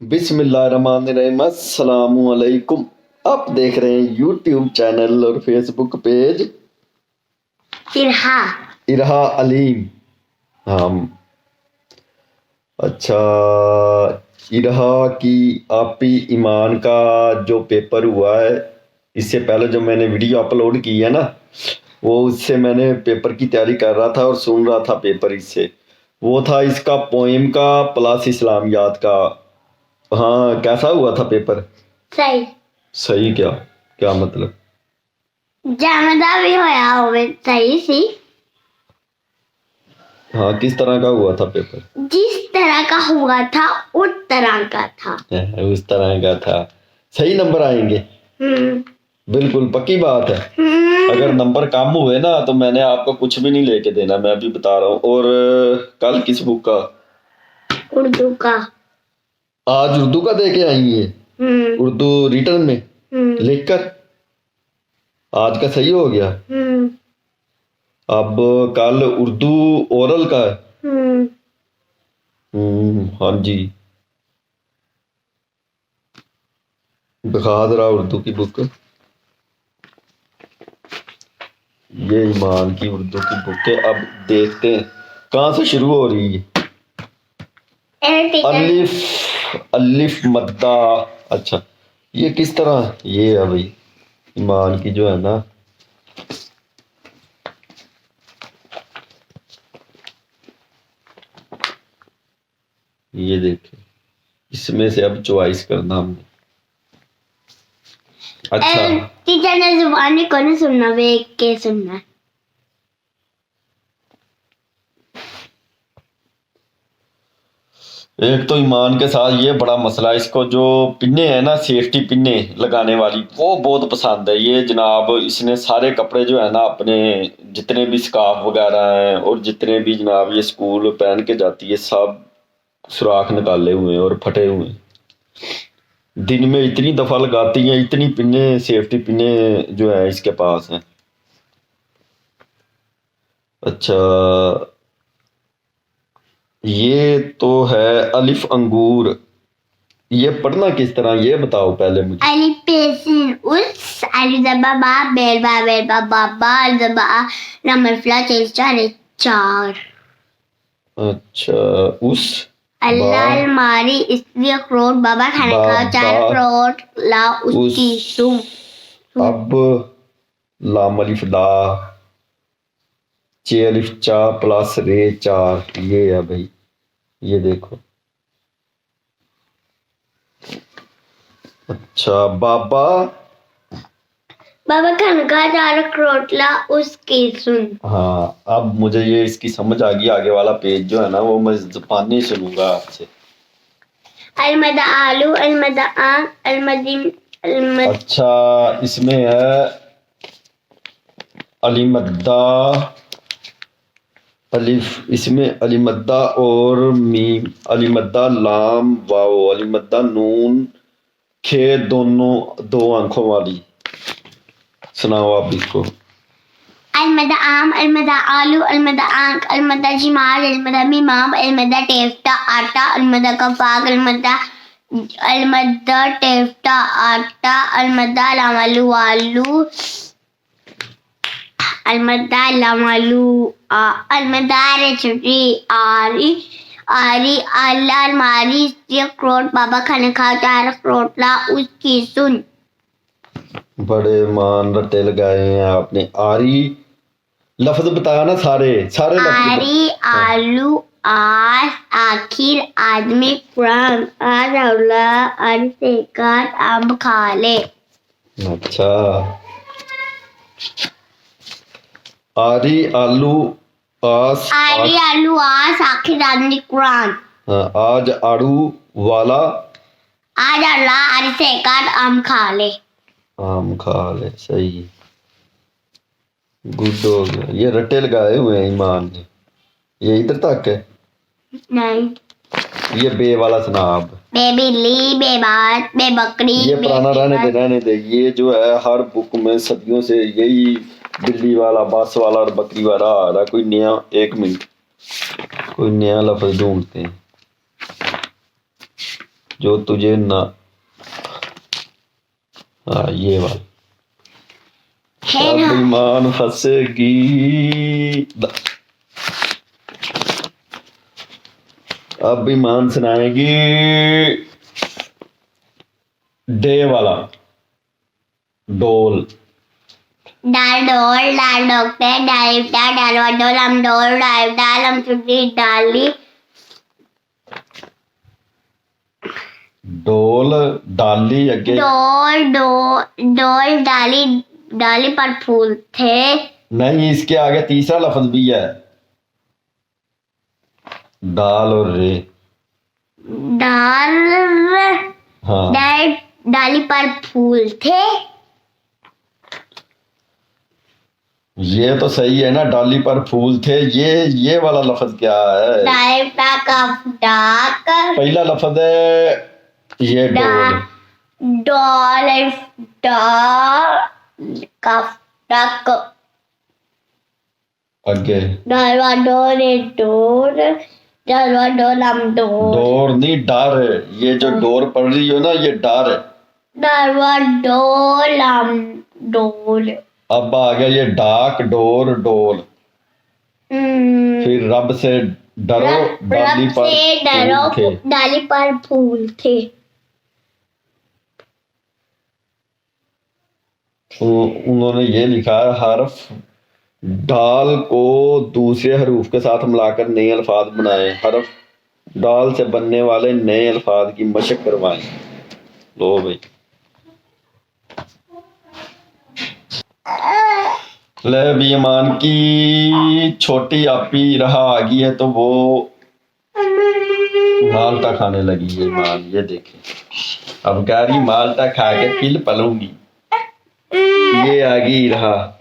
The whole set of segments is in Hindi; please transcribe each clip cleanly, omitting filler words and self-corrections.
बिस्मिल्लाहिर्रहमानिर्रहीम। अस्सलामुअलैकुम। आप देख रहे हैं यूट्यूब चैनल और फेसबुक पेज इरहा अलीम। हम अच्छा, इरहा की आपी ईमान का जो पेपर हुआ है, इससे पहले जो मैंने वीडियो अपलोड की है ना, वो उससे मैंने पेपर की तैयारी कर रहा था और सुन रहा था पेपर। इससे वो था इसका पोएम का प्लस इस्लामियात का। हाँ, कैसा हुआ था पेपर? सही। सही क्या? क्या मतलब? जमदा भी होया होवे सही सी। हाँ, किस तरह का हुआ था पेपर? जिस तरह का हुआ था उस तरह का था। उस तरह का था। सही नंबर आएंगे? बिल्कुल पक्की बात है। अगर नंबर कम हुए ना तो मैंने आपको कुछ भी नहीं लेके देना, मैं अभी बता रहा हूँ। और कल किस बुक का? उर्दू का। आज उर्दू का दे के आई है? उर्दू रिटर्न में लिखकर आज का सही हो गया। अब कल उर्दू ओरल का है। हाँ जी, दिखा जरा उर्दू की बुक। ये ईमान की उर्दू की बुक है। अब देखते हैं कहाँ से शुरू हो रही है। अलिफ अलिफ मद्दा। अच्छा, ये किस तरह? ये है भाई ईमान की जो है ना, ये देखे, इसमें से अब चॉइस करना हमने। अच्छा, टीचर ने जुबानी को नहीं सुनना, वेख के सुनना। एक तो ईमान के साथ ये बड़ा मसला है, इसको जो पिन्ने है ना, सेफ्टी पिन्ने लगाने वाली, वो बहुत पसंद है। ये जनाब इसने सारे कपड़े जो है ना अपने, जितने भी स्कार्फ वगैरह हैं और जितने भी जनाब ये स्कूल पहन के जाती है, सब सुराख निकाले हुए हैं और फटे हुए हैं। दिन में इतनी दफा लगाती हैं, इतनी पिन्ने, सेफ्टी पिन्ने जो है इसके पास हैं। अच्छा, ये तो है अलिफ अंगूर। ये पढ़ना किस तरह, ये बताओ पहले मुझे। अलिफ पेसिन उस अलिफ जबा बा बेल बा बाबा जबा नंबर फ्ला चार। अच्छा, उस अल्लाह अलमारी इसलिए अखरोट बाबा खाने का चार अखरोट ला उसकी सुम। अब लाम अलिफ ला, चे अलिफ चा प्लस रे चार। ये है भाई, ये देखो। अच्छा, बाबा बाबा खाने का चार अखरोट ला उसकी सुन। हाँ, अब मुझे ये इसकी समझ आ गई। आगे वाला पेज जो है ना वो मैं ज़बानी सुनूंगा आपसे। अलमदा आलू अलमदा आंख अलमदी अच्छा, इसमें है अलीमद्दा अलिफ, इसमें अलीमद्दा और मीम, अलीमद्दा लाम वाओ, अलीमद्दा नून खे, दोनों दो आंखों वाली। सुनाओ आप इसको। अलमदा आम अलमदा आलू अलमदा आंख अलमदा जिमार अलमदा मीमाम अलमदा टेफ्टा आटा अलमदा कफाक अलमदा टेफ्टा आटा अलमदा लामलू आलू अलमदा लामलू अलमदा रेचुटी आरी आरी अल्लाह अलमारी अखरोट बाबा खाने खा चार अखरोट ला उसकी सुन। बड़े मान रट्टे लगाए हैं आपने। आरी लफ्ज बताया ना, सारे सारे आरी आलू आस आखिर आदमी कुरान आज अवला आज से काट आम खा ले। अच्छा, आरी आलू आस, आरी आलू आस आखिर आदमी कुरान। आज आड़ू वाला आज अल्लाह आज से काट आम खा ले। आम खा ले, सही, गुड हो गया। ये रट्टे लगाए हुए हैं ईमान ने। ये इधर तक है? नहीं, ये बे वाला सुना आप। बे बिल्ली बे बात बे बकरी। ये पुराना रहने दे। ये जो है हर बुक में सदियों से यही बिल्ली वाला, बास वाला और बकरी वाला आ रहा। कोई नया, एक मिनट, कोई नया लफ्ज ढूंढते हैं। जो तुझे ना, हाँ ये वाला। है अब ना। ईमान फंसेगी। अब ईमान सुनाएगी डे वाला, डोल। डाल डोल डाल डॉक्टर डालिफ्टा डालवा डोल हम डोल डाल डाल हम छुट्टी डाली। डोल डाली अगे। डोल डोल डाली डाली पर फूल थे। नहीं, इसके आगे तीसरा लफ्ज भी है, डाल और रे। डाल हाँ डाली पर फूल थे। ये तो सही है ना, डाली पर फूल थे। ये वाला लफ्ज क्या है? डालिफ्टा का डाक पहला लफ्ज है ये डोल। डॉल का डक आगे डालवा डोल डोर डालवा डोल हम डोर डोर नहीं, डर। ये जो डोर पढ़ रही हो ना, ये डर है। डालवा डोल हम डोल। अब आ गया ये डाक, डोर, डोल। फिर रब से डरो, डाली रब पर से डरो फूल थे। डाली पर फूल थे। उन्होंने ये लिखा है, हर्फ डाल को दूसरे हरूफ के साथ मिलाकर नए अल्फाज बनाए। हर्फ डाल से बनने वाले नए अल्फाज की मशक करवाएं। लो भाई, ले भी ईमान की छोटी आपी रहा आ गई है, तो वो माल्टा खाने लगी है। ईमान ये देखे, अब कह रही माल्टा खा के फिर पलूंगी। ये आ गई रहा,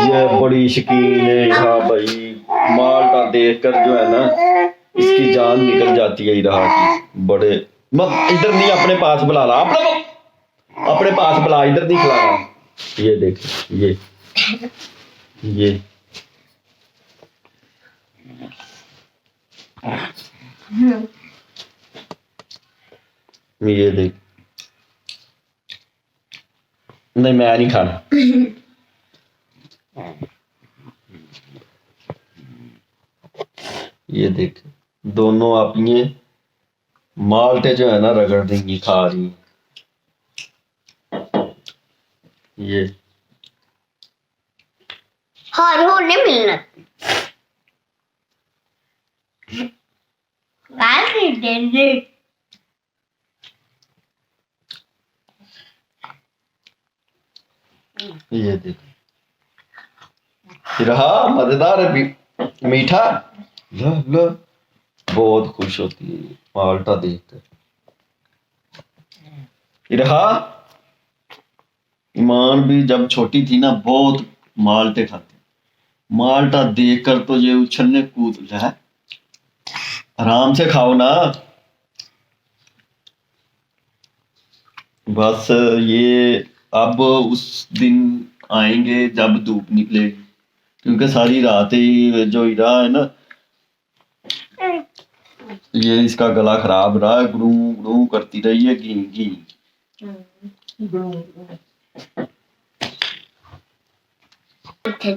ये बड़ी शकीन है। हाँ भाई, माल्टा देखकर जो है ना, इसकी जान निकल जाती है इरहा की। बड़े मत इधर नहीं, अपने पास बुला ला, अपने पास बुला, इधर नहीं खिलाना। ये देख, ये देख। नहीं, मैं नहीं खाना। ये देख, दोनों आप ये माल्टे जो है ना रगड़ देंगी, खा रही। ये हर होने मिलना ये देख, रहा मजेदार है, मीठा। ला ला, बहुत खुश होती है माल्टा देखकर। रहा ईमान भी जब छोटी थी ना, बहुत माल्टे खाती। माल्टा देखकर तो ये उछलने कूद रहा है। आराम से खाओ ना। बस ये अब उस दिन आएंगे जब धूप निकलेगी, क्योंकि सारी रात ही जो इरा है ना, ये इसका गला खराब रहा है, गुड़ू गुड़ू करती रही है, घी घी।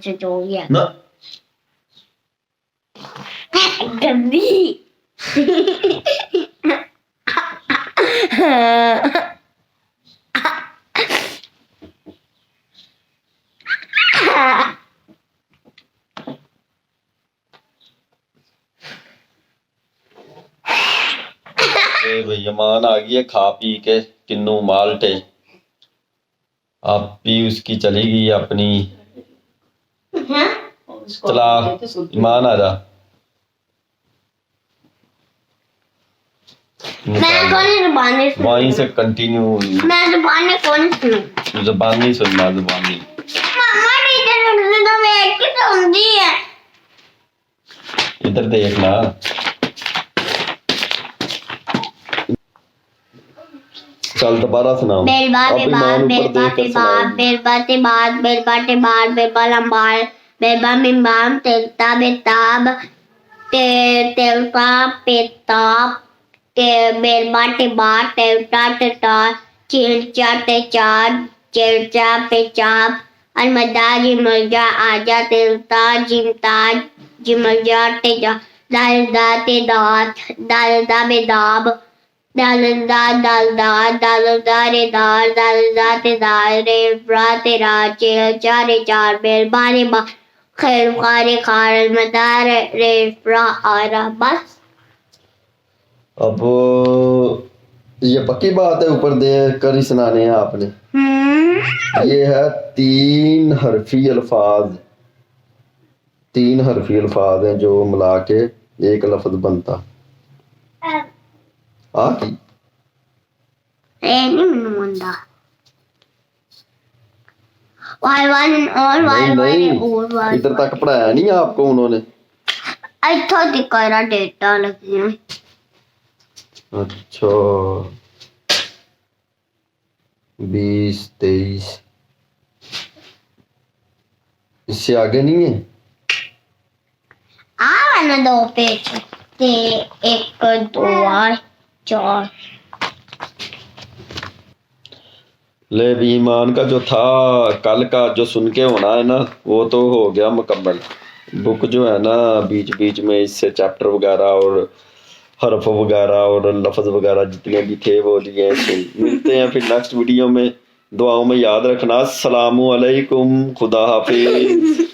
जो गया ना गंदी। भाई ईमान आ गई है खा पी के, किन्नू माल्टे। आप भी उसकी चली गई अपनी। चला ईमान आ जा। मैं कौन ज़बानी सुनूं? वहीं से कंटिन्यू हुई। मैं ज़बानी कौन सुनूं? ज़बानी सुनना, ज़बानी। मम्मा टीचर उर्दू तो बैठ के सुनती है। इधर देखना। चल दोबारा सुनाओ। बेलबा अब बेबाद ईमान ऊपर बेलबा देख कर बेबाद सुनाओ। बेलबा तेबाद बेलबा तेबाद बेलबा लंबाल बेलबा मिम्बाम तेलता बेताब Telta, peta, belba, teba, telta, teta, chilcha, techa, chelcha, pechap, almada, jimalja, aja, telta, jimta, jimalja, teja, dalda, tedat, dalda, bedab, dalda, dalda, dalda, redar, dalda, tedar, rebra, tera, chelcha, rechar, belba, reba, खैर खारे खार मदार रेफरा आरा बस। अब ये पक्की बात है, ऊपर दे कर ही सुनाने हैं आपने। ये है 3 हरफी अल्फाज हैं जो मिला के एक लफ्ज बनता। की नहीं मैंने मंदा नहीं, इधर तक पढ़ाया नहीं आपको उन्होंने? अच्छा दिखाया डेटा लगी। अच्छा 20 23 इससे आगे नहीं है? मैंने 2 पेज ते 1 2 4। ले भी ईमान का जो था कल का जो सुन के होना है ना, वो तो हो गया मुकम्मल। बुक जो है ना बीच बीच में इससे चैप्टर वगैरह और हरफ वगैरह और लफ्ज वगैरह जितने भी थे वो लिए। मिलते हैं फिर नेक्स्ट वीडियो में। दुआओं में याद रखना। अस्सलामु अलैकुम, खुदा हाफिज।